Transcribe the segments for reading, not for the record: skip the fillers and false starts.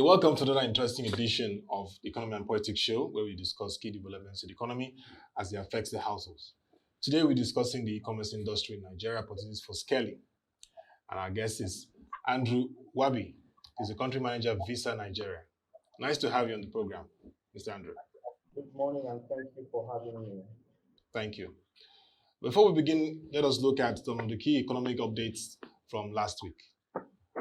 You're welcome to another interesting edition of the Economy and Politics Show, where we discuss key developments in the economy as they affect the households. Today, we're discussing the e-commerce industry in Nigeria, opportunities for scaling. And our guest is Andrew Uaboi. He's the country manager of Visa Nigeria. Nice to have you on the program, Mr. Andrew. Good morning, and thank you for having me. Thank you. Before we begin, let us look at some of the key economic updates from last week.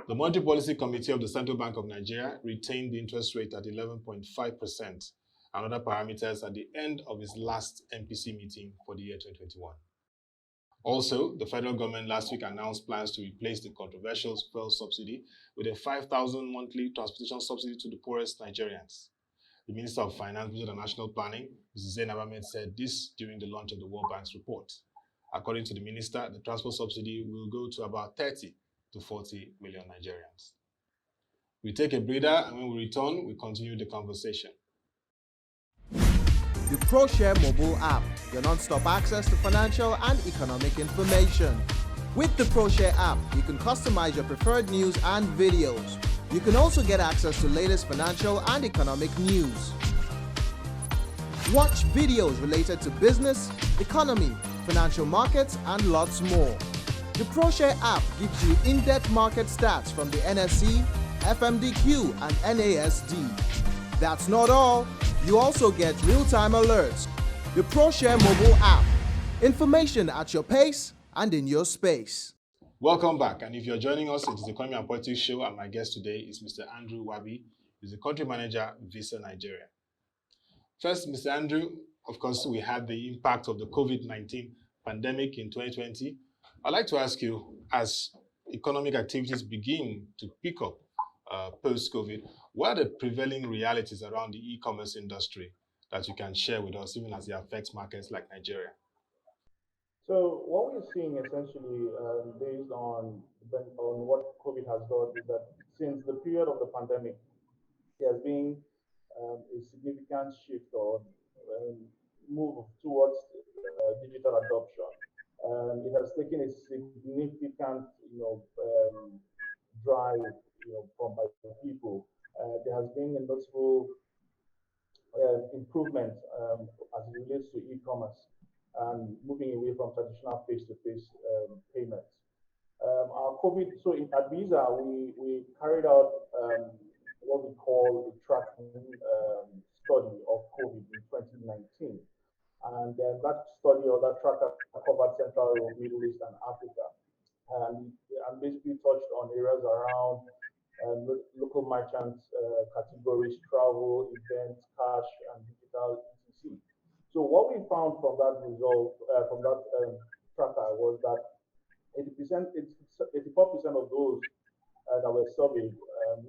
The Monetary Policy Committee of the Central Bank of Nigeria retained the interest rate at 11.5% and other parameters at the end of its last MPC meeting for the year 2021. Also, the federal government last week announced plans to replace the controversial fuel subsidy with a 5,000 monthly transportation subsidy to the poorest Nigerians. The Minister of Finance, Budget and National Planning, Mrs. Zainab Ahmed, said this during the launch of the World Bank's report. According to the minister, the transport subsidy will go to about 30 to 40 million Nigerians. We take a breather, and when we return, we continue the conversation. The ProShare mobile app, your non-stop access to financial and economic information. With the ProShare app, you can customize your preferred news and videos. You can also get access to latest financial and economic news. Watch videos related to business, economy, financial markets, and lots more. The ProShare app gives you in-depth market stats from the NSE, FMDQ, and NASD. That's not all. You also get real-time alerts. The ProShare mobile app. Information at your pace and in your space. Welcome back, and if you're joining us, it is the Economy and Politics Show, and my guest today is Mr. Andrew Uaboi, who's the country manager, Visa Nigeria. First, Mr. Andrew, of course, we had the impact of the COVID-19 pandemic in 2020. I'd like to ask you, as economic activities begin to pick up post-COVID, what are the prevailing realities around the e-commerce industry that you can share with us, even as it affects markets like Nigeria? So, what we're seeing essentially, based on what COVID has done, is that since the period of the pandemic, there has been a significant shift or move towards digital adoption. It has taken a significant, drive, from by people. There has been a notable improvement as it relates to e-commerce and moving away from traditional face-to-face payments. Our COVID, so at Visa, we carried out what we call a tracking study of COVID in 2019. And that study or that tracker covered Central, Middle East, and Africa. And basically touched on areas around local merchants, categories, travel, events, cash, and digital etc. So what we found from that result, from that tracker, was that 84% of those that were surveyed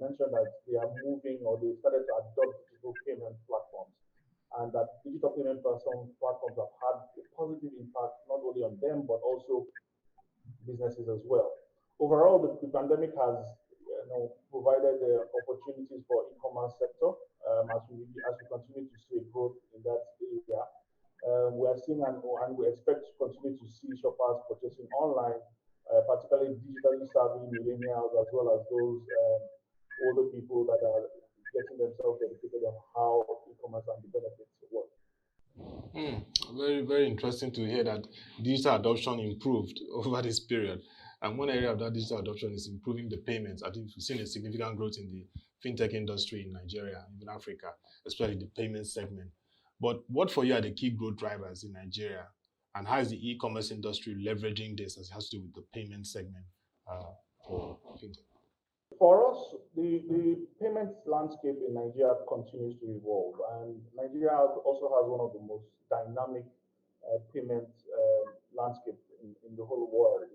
mentioned that they are moving or they started to adopt digital payment platforms, and that digital payment platforms have had a positive impact not only on them but also businesses as well. Overall, the pandemic has provided opportunities for e-commerce sector as we continue to see growth in that area. We are seeing and we expect to continue to see shoppers purchasing online, particularly digitally savvy millennials as well as those older people that are getting themselves educated on how e-commerce and the benefits work. Very, very interesting to hear that digital adoption improved over this period. And one area of that digital adoption is improving the payments. I think we've seen a significant growth in the fintech industry in Nigeria, even Africa, especially the payment segment. But what for you are the key growth drivers in Nigeria? And how is the e-commerce industry leveraging this as it has to do with the payment segment for fintech? For us, the payments landscape in Nigeria continues to evolve, and Nigeria also has one of the most dynamic payment landscape in the whole world.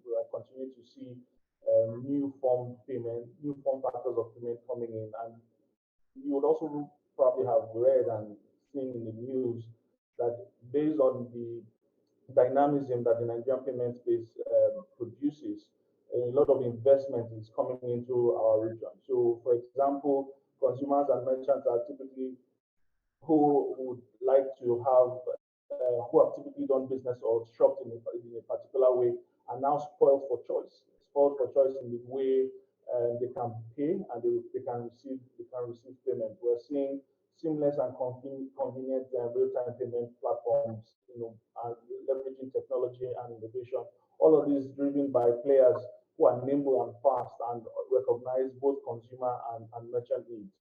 We are continuing to see new form factors of payment coming in, and you would also probably have read and seen in the news that based on the dynamism that the Nigerian payment space produces, a lot of investment is coming into our region. So, for example, consumers and merchants are typically who would like to have, who have typically done business or shopped in a particular way, are now spoiled for choice in the way they can pay and they can receive payment. We're seeing seamless and convenient real-time payment platforms, and leveraging technology and innovation. All of this driven by players who are nimble and fast and recognize both consumer and merchant needs.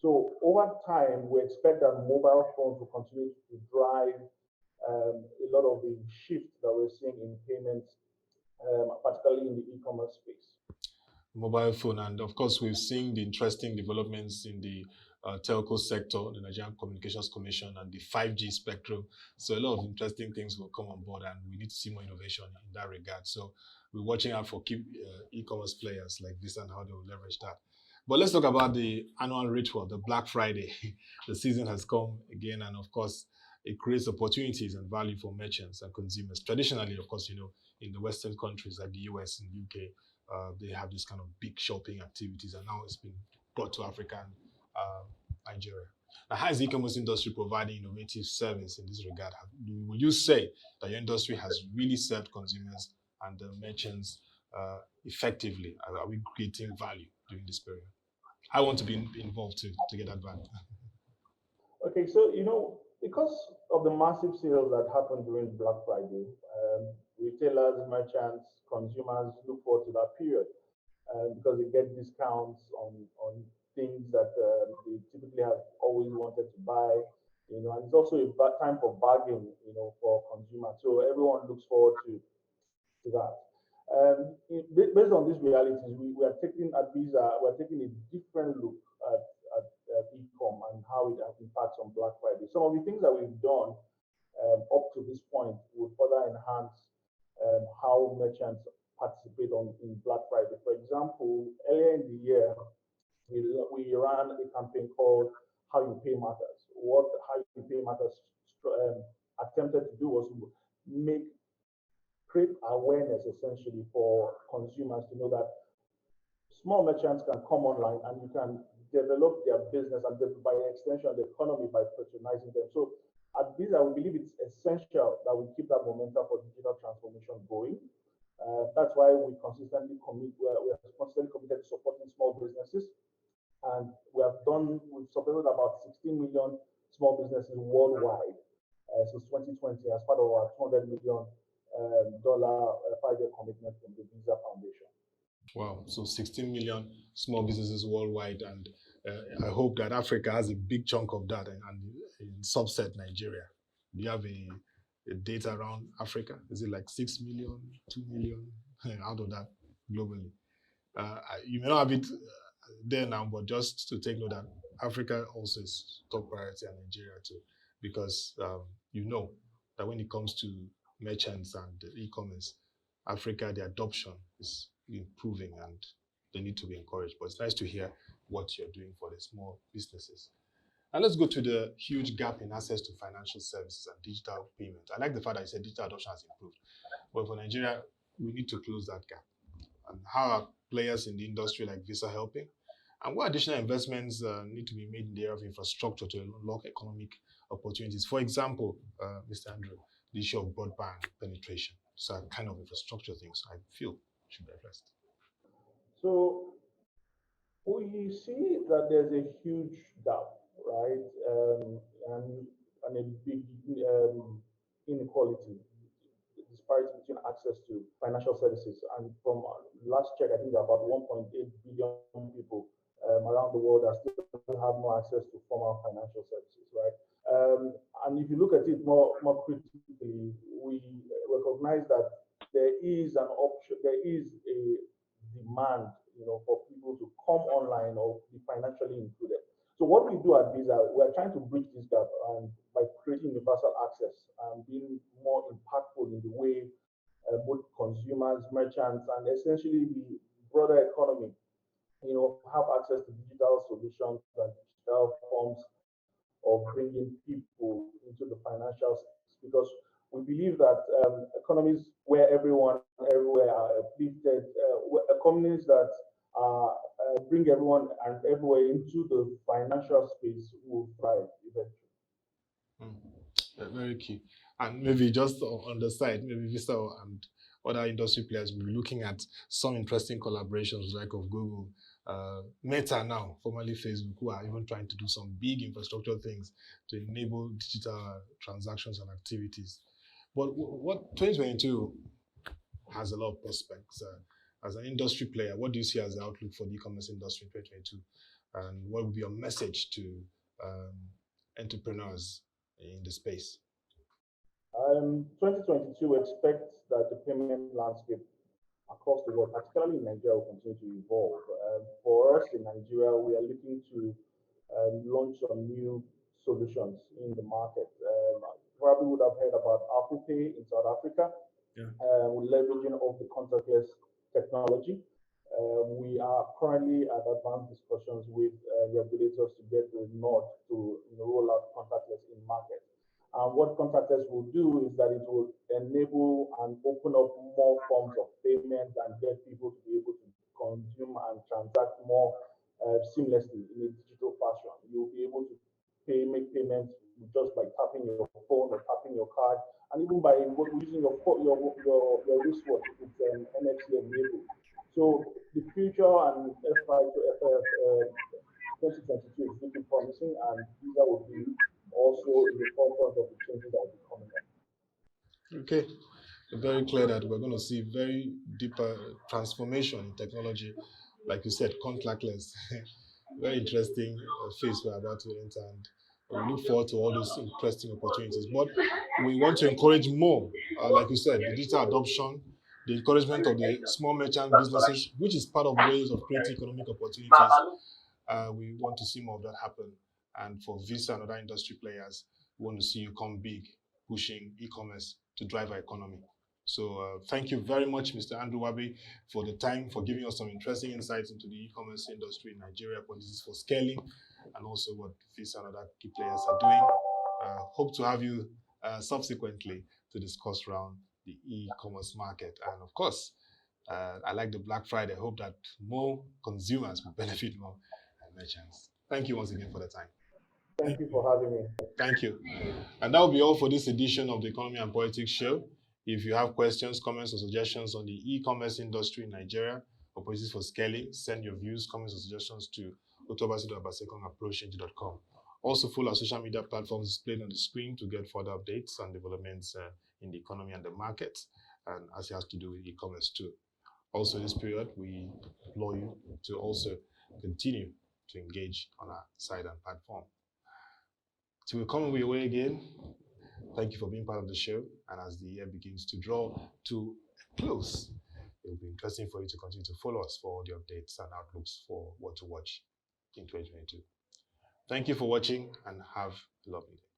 So over time, we expect that mobile phones will continue to drive a lot of the shift that we're seeing in payments, particularly in the e-commerce space. Mobile phone, and of course we've seen the interesting developments in the telco sector, the Nigerian Communications Commission, and the 5G spectrum. So a lot of interesting things will come on board, and we need to see more innovation in that regard. So we're watching out for key e-commerce players like this and how they will leverage that. But let's talk about the annual ritual, the Black Friday. The season has come again, and of course it creates opportunities and value for merchants and consumers. Traditionally, of course, in the Western countries like the US and UK, they have this kind of big shopping activities, and now it's been brought to Africa and Nigeria. Now, how is the e-commerce industry providing innovative service in this regard? Will you say that your industry has really served consumers and the merchants effectively? Are we creating value during this period? I want to be involved to get that value. Okay, so because of the massive sales that happen during Black Friday, retailers, merchants, consumers look forward to that period because they get discounts on things that they typically have always wanted to buy. And it's also a time for bargaining, for consumers. So everyone looks forward to that. Based on these realities, we are taking at Visa, we're taking a different look at e-com and how it impacts on Black Friday. Some of the things that we've done up to this point will further enhance how merchants participate in Black Friday. For example, earlier in the year, we ran a campaign called How You Pay Matters. What How You Pay Matters attempted to do was to create awareness essentially for consumers to know that small merchants can come online and you can develop their business and by extension the economy by patronizing them. So at Visa, we believe it's essential that we keep that momentum for digital transformation going. That's why we are consistently committed to supporting small businesses. And we've supported about 16 million small businesses worldwide since 2020 as part of our $200 million five-year commitment from the Visa Foundation. Wow, so 16 million small businesses worldwide, and I hope that Africa has a big chunk of that, and in subset Nigeria. Do you have a data around Africa? Is it like 6 million, 2 million out of that globally? You may not have it there now, but just to take note that Africa also is top priority and Nigeria too, because that when it comes to merchants and e-commerce, Africa, the adoption is improving and they need to be encouraged. But it's nice to hear what you're doing for the small businesses. And let's go to the huge gap in access to financial services and digital payment. I like the fact that you said digital adoption has improved. But for Nigeria, we need to close that gap. And how are players in the industry like Visa helping? And what additional investments need to be made in the area of infrastructure to unlock economic opportunities? For example, Mr. Andrew, the issue of broadband penetration. So kind of infrastructure things I feel should be addressed. So we see that there's a huge gap, right? And a big inequality, disparity between access to financial services. And from last check, I think there are about 1.8 billion people around the world that still have no access to formal financial services, right? And if you look at it more critically, we recognize that there is an option, there is a demand, for people to come online or be financially included. So what we do at Visa, we are trying to bridge this gap by creating universal access and being more impactful in the way both consumers, merchants, and essentially the broader economy, have access to digital solutions and digital forms of bringing people into the financial space, because we believe that economies where everyone everywhere are uplifted, economies that bring everyone and everywhere into the financial space will thrive eventually. Very key. And maybe just on the side, maybe Vista and other industry players will be looking at some interesting collaborations like of Google, Meta now, formerly Facebook, who are even trying to do some big infrastructure things to enable digital transactions and activities. But what 2022 has a lot of prospects. As an industry player, what do you see as the outlook for the e-commerce industry in 2022? And what would be your message to entrepreneurs in the space? 2022 expects that the payment landscape across the world, particularly in Nigeria, will continue to evolve. For us in Nigeria, we are looking to launch some new solutions in the market. Probably would have heard about Apple Pay in South Africa. Yeah. Leveraging of the contactless technology. We are currently at advanced discussions with regulators to get the nod to roll out contactless in market. And what contactless will do is that it will enable and open up more forms of payment and get people to be able to consume and transact more seamlessly in a digital fashion. You'll be able to make payments just by tapping your phone or tapping your card, and even by using your wristwatch if it's NFC enabled. So the future and FY to FF 2022 is looking promising, and Visa will be also in the forefront of the changes that will be coming up. Okay, very clear that we're going to see very deeper transformation in technology, like you said, contactless. Very interesting phase we're about to enter, and we look forward to all those interesting opportunities. But we want to encourage more, like you said, the digital adoption, the encouragement of the small merchant businesses, which is part of ways of creating economic opportunities. We want to see more of that happen. And for Visa and other industry players, we want to see you come big, pushing e-commerce to drive our economy. So thank you very much, Mr. Andrew Uaboi, for the time, for giving us some interesting insights into the e-commerce industry in Nigeria, policies for scaling, and also what Visa and other key players are doing. Hope to have you subsequently to discuss around the e-commerce market. And of course, I like the Black Friday. I hope that more consumers will benefit more and merchants. Thank you once again for the time. Thank you for having me. Thank you. And that will be all for this edition of the Economy and Politics Show. If you have questions, comments, or suggestions on the e-commerce industry in Nigeria or policies for scaling, send your views, comments, or suggestions to otobasi.abasecon@prochange.com. Also, follow our social media platforms displayed on the screen to get further updates and developments in the economy and the market, and as it has to do with e-commerce too. Also, in this period, we implore you to also continue to engage on our site and platform. Till we come your way again, thank you for being part of the show. And as the year begins to draw to a close, it will be interesting for you to continue to follow us for all the updates and outlooks for what to watch in 2022. Thank you for watching and have a lovely day.